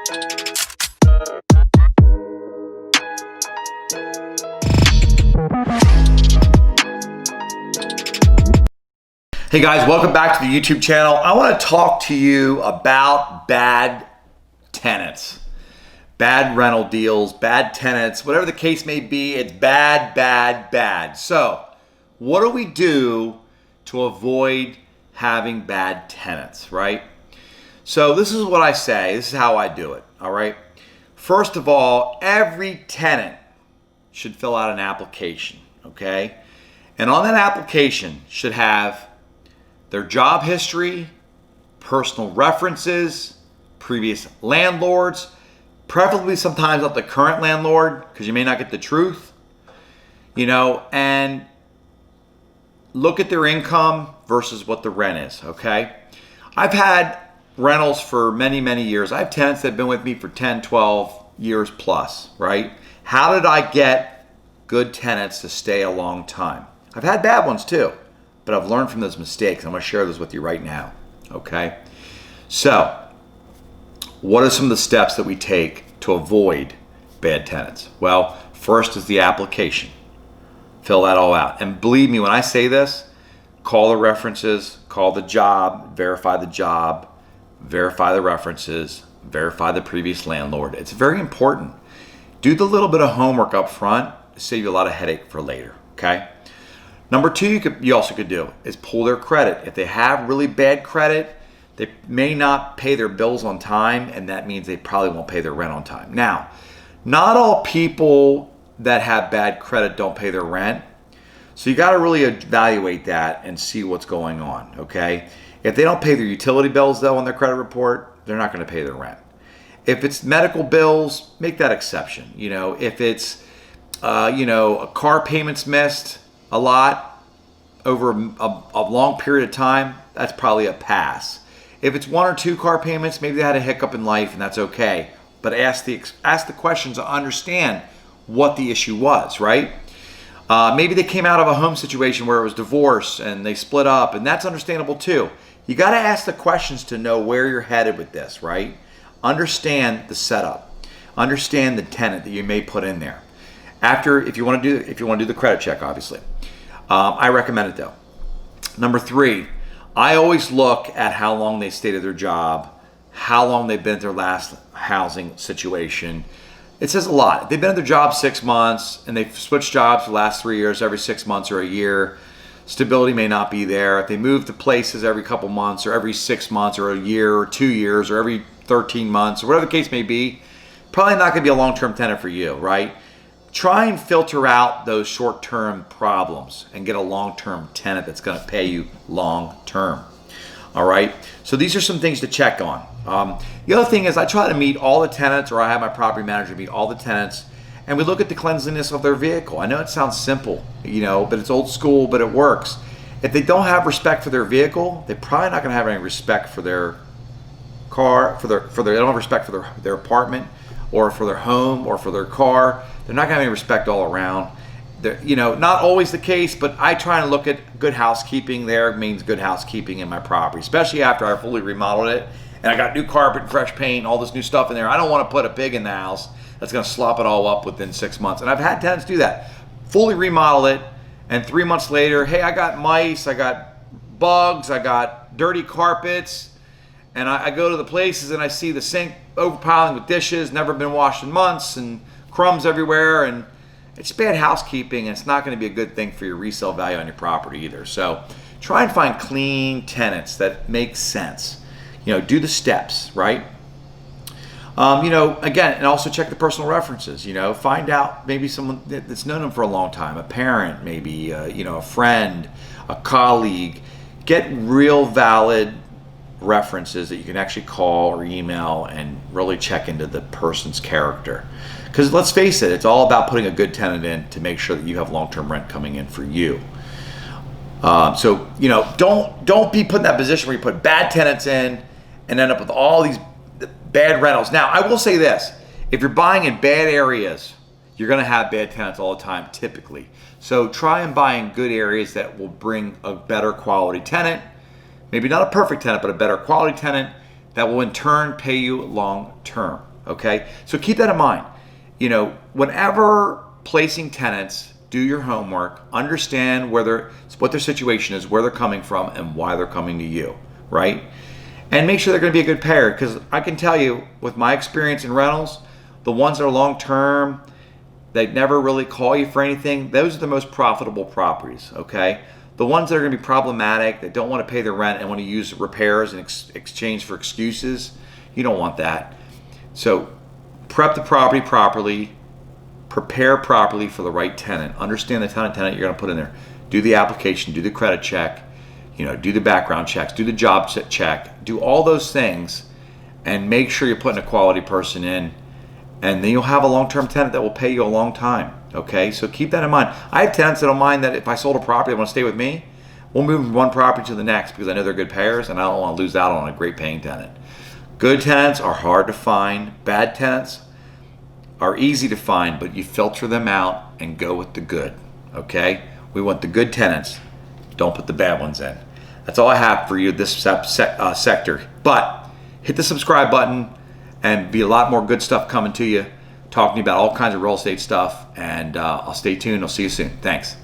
Hey guys, welcome back to the YouTube channel. I want to talk to you about bad tenants, bad rental deals, bad tenants, whatever the case may be. It's bad, bad, bad. So what do we do to avoid having bad tenants, right? So this is what I say. This is how I do it, all right? First of all, every tenant should fill out an application, okay? And on that application should have their job history, personal references, previous landlords, preferably sometimes not the current landlord because you may not get the truth, and look at their income versus what the rent is, okay? I've had rentals for many, many years. I have tenants that have been with me for 10, 12 years plus, right? How did I get good tenants to stay a long time? I've had bad ones too, but I've learned from those mistakes. I'm going to share those with you right now, okay? So, what are some of the steps that we take to avoid bad tenants? Well, first is the application. Fill that all out. And believe me, when I say this, call the references, call the job, verify the references, verify the previous landlord. It's very important. Do the little bit of homework up front to save you a lot of headache for later, okay? Number two, you also could do is pull their credit. If they have really bad credit, they may not pay their bills on time, and that means they probably won't pay their rent on time. Now, not all people that have bad credit don't pay their rent, so you got to really evaluate that and see what's going on, okay? If they don't pay their utility bills, though, on their credit report, they're not going to pay their rent. If it's medical bills, make that exception. If it's, a car payment's missed a lot over a long period of time, that's probably a pass. If it's one or two car payments, maybe they had a hiccup in life and that's okay. But ask the questions to understand what the issue was, right? Maybe they came out of a home situation where it was divorce and they split up, and that's understandable too. You got to ask the questions to know where you're headed with this, right? Understand the setup. Understand the tenant that you may put in there. If you want to do the credit check, obviously. I recommend it though. Number three, I always look at how long they stayed at their job, how long they've been at their last housing situation. It says a lot. If they've been at their job 6 months and they've switched jobs for the last 3 years, every 6 months or a year, stability may not be there. If they move to places every couple months or every 6 months or a year or 2 years or every 13 months or whatever the case may be, probably not going to be a long-term tenant for you, right? Try and filter out those short-term problems and get a long-term tenant that's going to pay you long-term. All right. So these are some things to check on. The other thing is I try to meet all the tenants, or I have my property manager meet all the tenants, and we look at the cleanliness of their vehicle. I know it sounds simple, but it's old school, but it works. If they don't have respect for their vehicle, they're probably not going to have any respect for their car, they don't have respect for their apartment or for their home or for their car. They're not going to have any respect all around. Not always the case, but I try and look at good housekeeping there means good housekeeping in my property, especially after I fully remodeled it and I got new carpet and fresh paint, all this new stuff in there. I don't want to put a pig in the house that's going to slop it all up within 6 months. And I've had tenants do that. Fully remodel it, and 3 months later, hey, I got mice, I got bugs, I got dirty carpets, and I go to the places and I see the sink overpiling with dishes, never been washed in months, and crumbs everywhere, and it's bad housekeeping, and it's not going to be a good thing for your resale value on your property either. So try and find clean tenants that make sense. Do the steps, right? Again, and also check the personal references. Find out maybe someone that's known them for a long time, a parent, maybe, a friend, a colleague. Get real valid references that you can actually call or email and really check into the person's character. Because let's face it, it's all about putting a good tenant in to make sure that you have long-term rent coming in for you. So don't be put in that position where you put bad tenants in and end up with all these bad rentals. Now, I will say this: if you're buying in bad areas, you're going to have bad tenants all the time, typically. So try and buy in good areas that will bring a better quality tenant. Maybe not a perfect tenant, but a better quality tenant that will in turn pay you long term. Okay, so keep that in mind. Whenever placing tenants, do your homework, understand what their situation is, where they're coming from, and why they're coming to you, right? And make sure they're going to be a good payer, because I can tell you, with my experience in rentals, the ones that are long term, they never really call you for anything, those are the most profitable properties, okay? The ones that are going to be problematic, that don't want to pay their rent and want to use repairs in exchange for excuses, you don't want that. So prep the property properly, prepare properly for the right tenant. Understand the tenant you're going to put in there. Do the application, do the credit check, do the background checks, do the job check, do all those things, and make sure you're putting a quality person in. And then you'll have a long-term tenant that will pay you a long time. Okay, so keep that in mind. I have tenants that don't mind that if I sold a property, they want to stay with me. We'll move from one property to the next because I know they're good payers, and I don't want to lose out on a great paying tenant. Good tenants are hard to find. Bad tenants are easy to find, but you filter them out and go with the good. Okay, we want the good tenants. Don't put the bad ones in. That's all I have for you this sector. But hit the subscribe button, and be a lot more good stuff coming to you, talking about all kinds of real estate stuff. And I'll stay tuned. I'll see you soon. Thanks.